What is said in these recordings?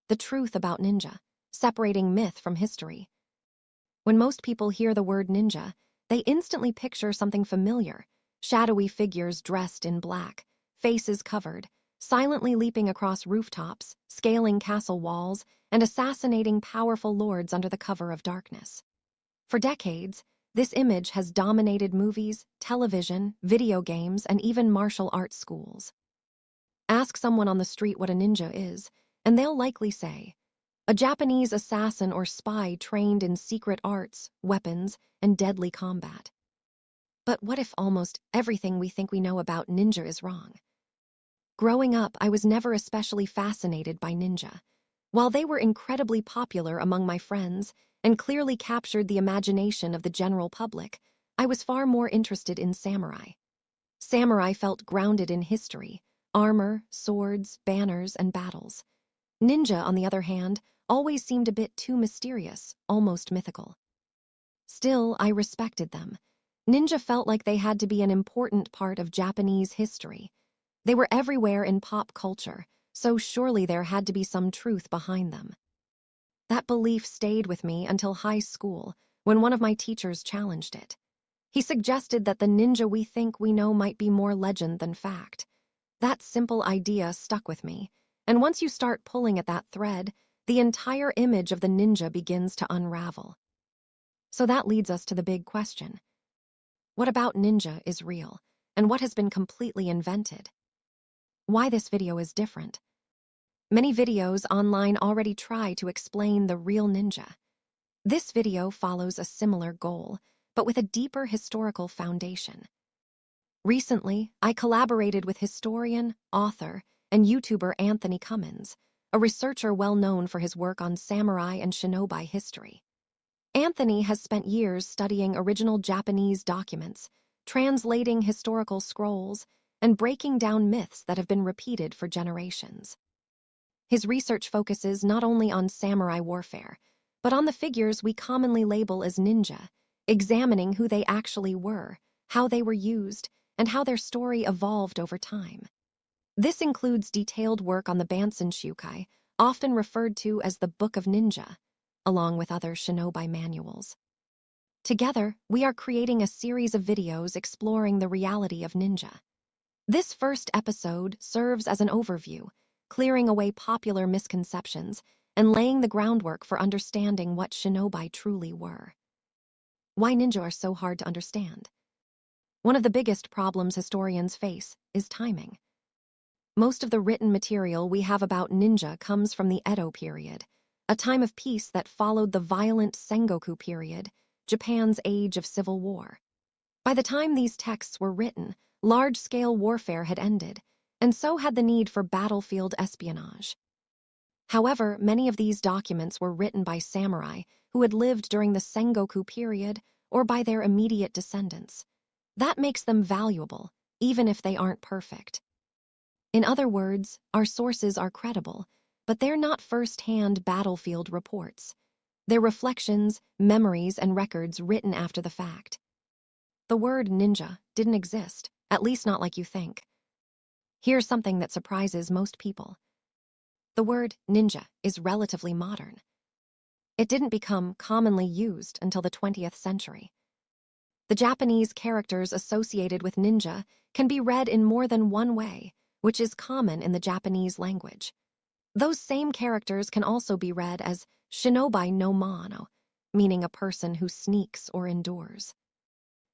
the truth about ninja, separating myth from history. When most people hear the word ninja, they instantly picture something familiar: shadowy figures dressed in black, faces covered, silently leaping across rooftops, scaling castle walls, and assassinating powerful lords under the cover of darkness. For decades, this image has dominated movies, television, video games, and even martial arts schools. Ask someone on the street what a ninja is, and they'll likely say, a Japanese assassin or spy trained in secret arts, weapons, and deadly combat. But what if almost everything we think we know about ninja is wrong? Growing up, I was never especially fascinated by ninja. While they were incredibly popular among my friends and clearly captured the imagination of the general public, I was far more interested in samurai. Samurai felt grounded in history: armor, swords, banners, and battles. Ninja, on the other hand, always seemed a bit too mysterious, almost mythical. Still, I respected them. Ninja felt like they had to be an important part of Japanese history. They were everywhere in pop culture, so surely there had to be some truth behind them. That belief stayed with me until high school, when one of my teachers challenged it. He suggested that the ninja we think we know might be more legend than fact. That simple idea stuck with me, and once you start pulling at that thread, the entire image of the ninja begins to unravel. So that leads us to the big question. What about ninja is real, and what has been completely invented? Why this video is different. Many videos online already try to explain the real ninja. This video follows a similar goal, but with a deeper historical foundation. Recently, I collaborated with historian, author, and YouTuber Anthony Cummins, a researcher well known for his work on samurai and shinobi history. Anthony has spent years studying original Japanese documents, translating historical scrolls, and breaking down myths that have been repeated for generations. His research focuses not only on samurai warfare, but on the figures we commonly label as ninja, examining who they actually were, how they were used, and how their story evolved over time. This includes detailed work on the Bansenshukai, often referred to as the Book of Ninja, along with other shinobi manuals. Together, we are creating a series of videos exploring the reality of ninja. This first episode serves as an overview, clearing away popular misconceptions and laying the groundwork for understanding what shinobi truly were. Why ninja are so hard to understand? One of the biggest problems historians face is timing. Most of the written material we have about ninja comes from the Edo period, a time of peace that followed the violent Sengoku period, Japan's age of civil war. By the time these texts were written, large-scale warfare had ended, and so had the need for battlefield espionage. However, many of these documents were written by samurai who had lived during the Sengoku period or by their immediate descendants. That makes them valuable, even if they aren't perfect. In other words, our sources are credible, but they're not first-hand battlefield reports. They're reflections, memories, and records written after the fact. The word ninja didn't exist, at least not like you think. Here's something that surprises most people. The word ninja is relatively modern. It didn't become commonly used until the 20th century. The Japanese characters associated with ninja can be read in more than one way, which is common in the Japanese language. Those same characters can also be read as shinobi no mano, meaning a person who sneaks or endures.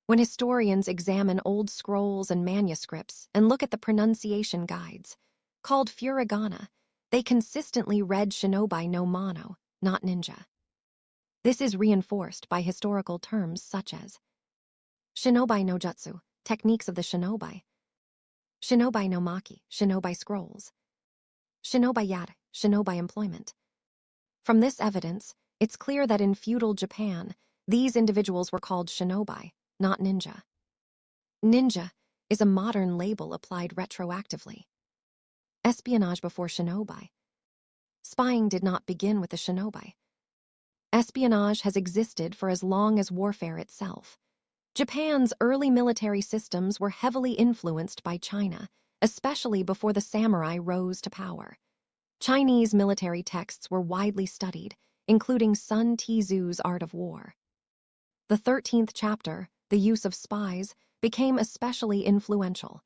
When historians examine old scrolls and manuscripts and look at the pronunciation guides, called furigana, they consistently read shinobi no mano, not ninja. This is reinforced by historical terms such as shinobi no jutsu, techniques of the shinobi; shinobi no maki, shinobi scrolls; shinobi yara, shinobi employment. From this evidence, it's clear that in feudal Japan, these individuals were called shinobi, not ninja. Ninja is a modern label applied retroactively. Espionage before shinobi. Spying did not begin with the shinobi. Espionage has existed for as long as warfare itself. Japan's early military systems were heavily influenced by China, especially before the samurai rose to power. Chinese military texts were widely studied, including Sun Tzu's Art of War. The 13th chapter, The Use of Spies, became especially influential.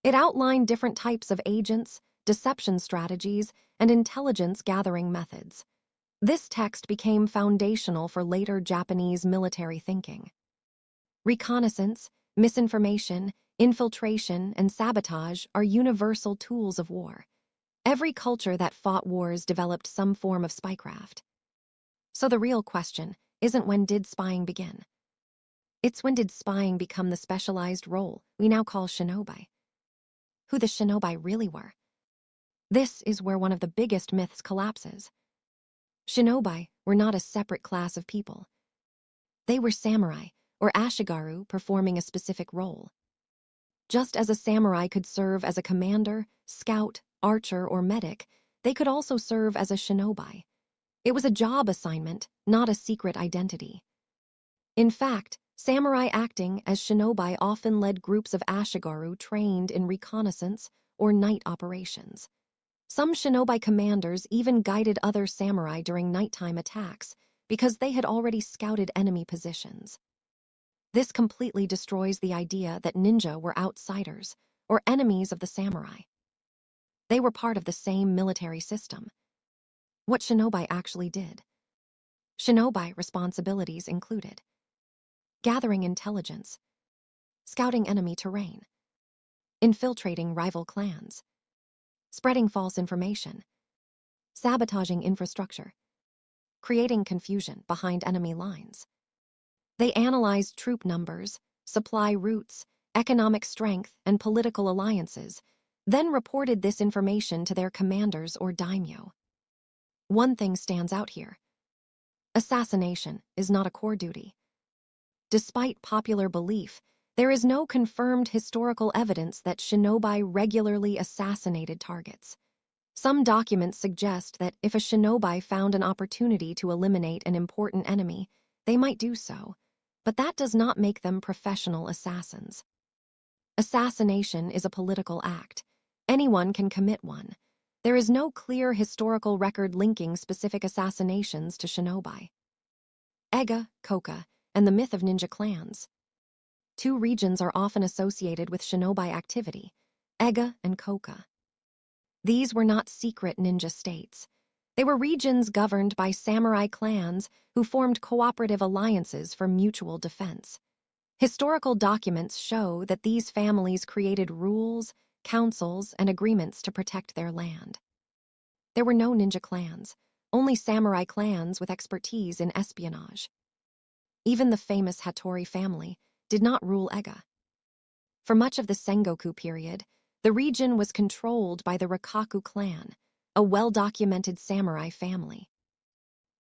It outlined different types of agents, deception strategies, and intelligence-gathering methods. This text became foundational for later Japanese military thinking. Reconnaissance, misinformation, infiltration, and sabotage are universal tools of war. Every culture that fought wars developed some form of spycraft. So the real question isn't when did spying begin? It's when did spying become the specialized role we now call shinobi? Who the shinobi really were? This is where one of the biggest myths collapses. Shinobi were not a separate class of people. They were samurai, or ashigaru, performing a specific role. Just as a samurai could serve as a commander, scout, archer, or medic, they could also serve as a shinobi. It was a job assignment, not a secret identity. In fact, samurai acting as shinobi often led groups of ashigaru trained in reconnaissance or night operations. Some shinobi commanders even guided other samurai during nighttime attacks because they had already scouted enemy positions. This completely destroys the idea that ninja were outsiders or enemies of the samurai. They were part of the same military system. What shinobi actually did. Shinobi responsibilities included gathering intelligence, scouting enemy terrain, infiltrating rival clans, spreading false information, sabotaging infrastructure, creating confusion behind enemy lines. They analyzed troop numbers, supply routes, economic strength, and political alliances, then reported this information to their commanders or daimyo. One thing stands out here. Assassination is not a core duty. Despite popular belief, there is no confirmed historical evidence that shinobi regularly assassinated targets. Some documents suggest that if a shinobi found an opportunity to eliminate an important enemy, they might do so, but that does not make them professional assassins. Assassination is a political act. Anyone can commit one. There is no clear historical record linking specific assassinations to shinobi. Ega, Koka, and the myth of ninja clans. Two regions are often associated with shinobi activity, Ega and Koka. These were not secret ninja states. They were regions governed by samurai clans who formed cooperative alliances for mutual defense. Historical documents show that these families created rules, councils, and agreements to protect their land. There were no ninja clans, only samurai clans with expertise in espionage. Even the famous Hattori family did not rule Ega. For much of the Sengoku period, the region was controlled by the Rikaku clan, a well-documented samurai family.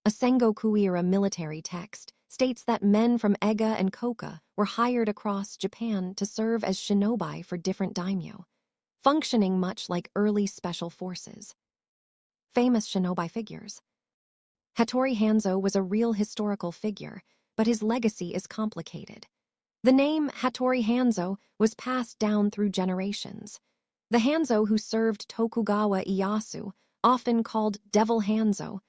A Sengoku-era military text states that men from Ega and Koka were hired across Japan to serve as shinobi for different daimyo, functioning much like early special forces. Famous shinobi figures. Hattori Hanzo was a real historical figure, but his legacy is complicated. The name Hattori Hanzo was passed down through generations. The Hanzo who served Tokugawa Ieyasu, often called Devil Hanzo,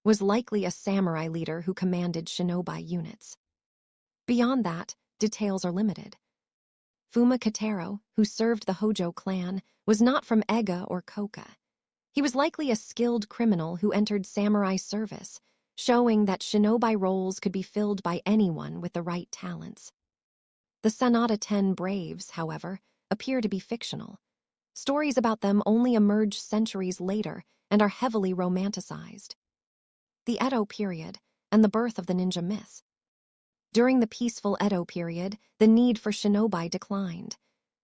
was likely a samurai leader who commanded shinobi units. Beyond that, details are limited. Fuma Katero, who served the Hojo clan, was not from Ega or Koka. He was likely a skilled criminal who entered samurai service, showing that shinobi roles could be filled by anyone with the right talents. The Sanada 10 Braves, however, appear to be fictional. Stories about them only emerge centuries later and are heavily romanticized. The Edo period and the birth of the ninja myths. During the peaceful Edo period, the need for shinobi declined.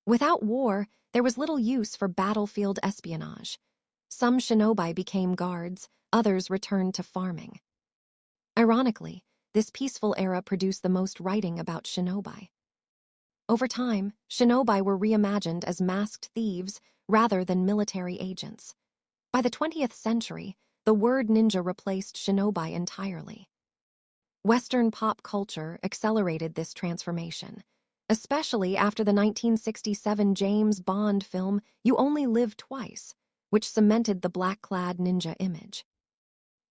Without war, there was little use for battlefield espionage. Some shinobi became guards, others returned to farming. Ironically, this peaceful era produced the most writing about shinobi. Over time, shinobi were reimagined as masked thieves rather than military agents. By the 20th century, the word ninja replaced shinobi entirely. Western pop culture accelerated this transformation, especially after the 1967 James Bond film You Only Live Twice, which cemented the black-clad ninja image.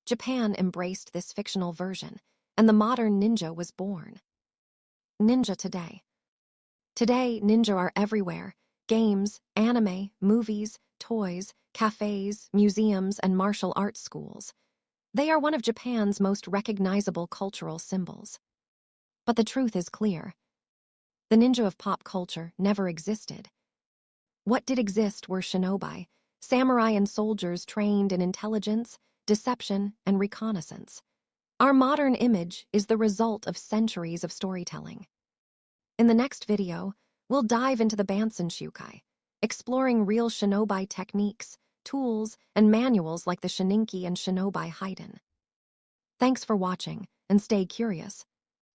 Japan embraced this fictional version, and the modern ninja was born. Ninja today. Today, ninja are everywhere. Games, anime, movies, toys, cafes, museums, and martial arts schools. They are one of Japan's most recognizable cultural symbols. But the truth is clear. The ninja of pop culture never existed. What did exist were shinobi, samurai and soldiers trained in intelligence, deception, and reconnaissance. Our modern image is the result of centuries of storytelling. In the next video, we'll dive into the Bansen-shukai, exploring real shinobi techniques, tools, and manuals like the Shininki and Shinobi Haiden. Thanks for watching, and stay curious.